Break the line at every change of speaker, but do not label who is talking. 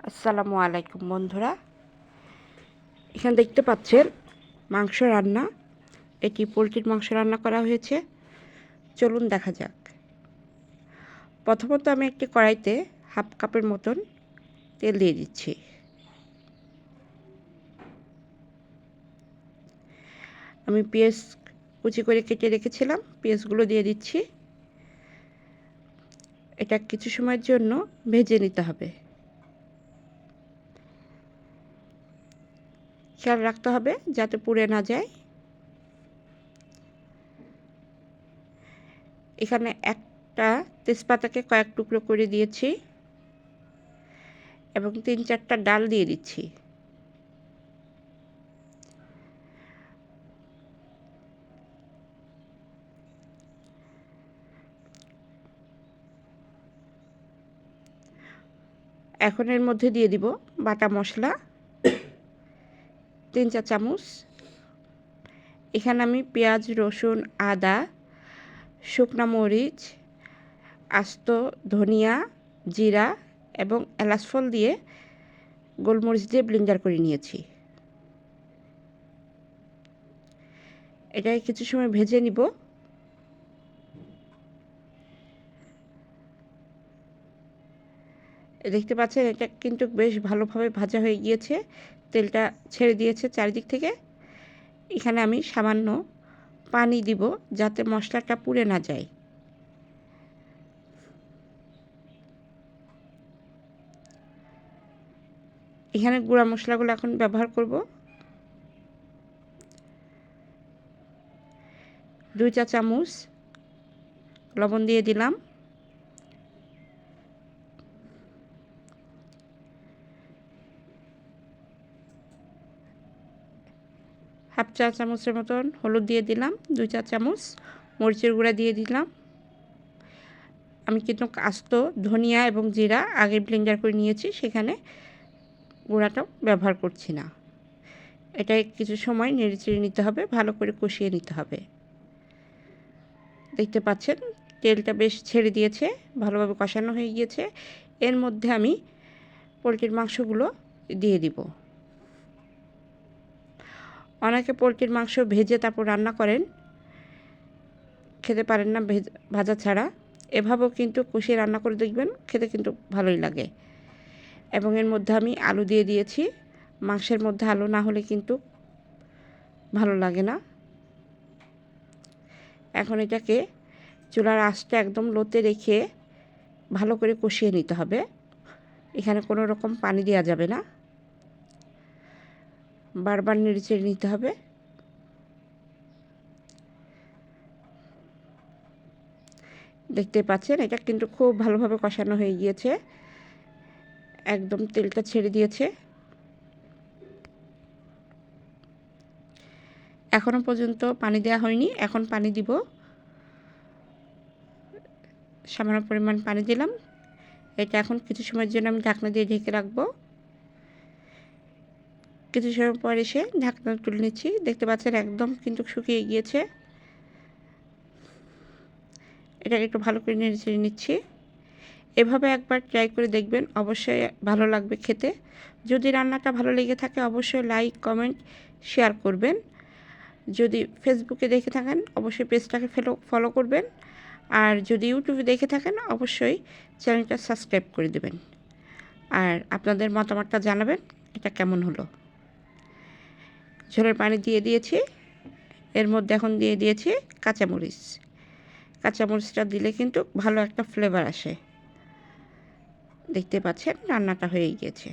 আসসালামু আলাইকুম বন্ধুরা, এখানে দেখতে পাচ্ছেন মাংস রান্না। এটি পোলট্রির মাংস রান্না করা হয়েছে। চলুন দেখা যাক। প্রথমত আমি একটি কড়াইতে হাফ কাপের মতন তেল দিয়ে দিচ্ছি। আমি পেঁয়াজ কুচি করে কেটে রেখেছিলাম, পেঁয়াজগুলো দিয়ে দিচ্ছি। এটা কিছু সময়ের জন্য ভেজে নিতে হবে। খেয়াল রাখতে হবে যাতে পুড়ে না যায়। এখানে একটা তেজপাতাকে কয়েক টুকরো করে দিয়েছি এবং 3-4টা ডাল দিয়ে দিচ্ছি। এখন এর মধ্যে দিয়ে দিব বাটা মশলা 3-4 চামচ। এখানে আমি পেঁয়াজ, রসুন, আদা, শুকনা মরিচ, আস্ত ধনিয়া, জিরা এবং এলাচ ফল দিয়ে গোলমরিচ দিয়ে ব্লেন্ডার করে নিয়েছি। এটাকে কিছু সময় ভেজে নিব। দেখতে পাচ্ছেন এটা কিন্তু বেশ ভালোভাবে ভাজা হয়ে গিয়েছে, তেলটা ছেড়ে দিয়েছে চারিদিক থেকে। এখানে আমি সামান্য পানি দিব যাতে মশলাটা পুড়ে না যায়। এখানে গুঁড়া মশলাগুলো এখন ব্যবহার করব। 2 চা চামচ লবণ দিয়ে দিলাম। হাফ চা চামচের মতন হলুদ দিয়ে দিলাম। 2 চা চামচ মরিচের গুঁড়া দিয়ে দিলাম। আমি কিন্তু আস্ত ধনিয়া এবং জিরা আগে ব্লেন্ডার করে নিয়েছি, সেখানে গুঁড়াটাও ব্যবহার করছি না। এটা কিছু সময় নেড়েচেড়ে নিতে হবে, ভালো করে কষিয়ে নিতে হবে। দেখতে পাচ্ছেন তেলটা বেশ ছেড়ে দিয়েছে, ভালোভাবে কষানো হয়ে গিয়েছে। এর মধ্যে আমি পোলট্রির মাংসগুলো দিয়ে দিব। অনেকে পোলট্রির মাংস ভেজে তারপর রান্না করেন, খেতে পারেন না ভাজা ছাড়া। এভাবেও কিন্তু কষিয়ে রান্না করে দেখবেন, খেতে কিন্তু ভালোই লাগে। এবং এর মধ্যে আমি আলু দিয়ে দিয়েছি। মাংসের মধ্যে আলু না হলে কিন্তু ভালো লাগে না। এখন এটাকে চুলার আঁচটা একদম লোতে রেখে ভালো করে কষিয়ে নিতে হবে। এখানে কোনো রকম পানি দেওয়া যাবে না, বারবার নেড়েচেড়ে নিতে হবে। দেখতে পাচ্ছেন এটা কিন্তু খুব ভালোভাবে কষানো হয়ে গিয়েছে, একদম তেলটা ছেড়ে দিয়েছে। এখনো পর্যন্ত পানি দেওয়া হয়নি, এখন পানি দিব। সামান্য পরিমাণ পানি দিলাম। এটা এখন কিছু সময়ের জন্য আমি ঢাকনা দিয়ে ঢেকে রাখবো। কিছু সময় পর এসে ঢাকনা তুলে নিচ্ছি। দেখতে পাচ্ছেন একদম কিন্তু শুকিয়ে গিয়েছে। এটাকে একটু ভালো করে নেড়ে নিচ্ছি। এভাবে একবার ট্রাই করে দেখবেন, অবশ্যই ভালো লাগবে খেতে। যদি রান্নাটা ভালো লেগে থাকে অবশ্যই লাইক, কমেন্ট, শেয়ার করবেন। যদি ফেসবুকে দেখে থাকেন অবশ্যই পেজটাকে ফলো করবেন। আর যদি ইউটিউবে দেখে থাকেন অবশ্যই চ্যানেলটা সাবস্ক্রাইব করে দেবেন। আর আপনাদের মতামতটা জানাবেন এটা কেমন হলো। ঝোলের পানি দিয়ে দিয়েছি। এর মধ্যে এখন দিয়ে দিয়েছি কাঁচামরিচ। কাঁচামরিচটা দিলে কিন্তু ভালো একটা ফ্লেভার আসে। দেখতে পাচ্ছেন রান্নাটা হয়ে গিয়েছে।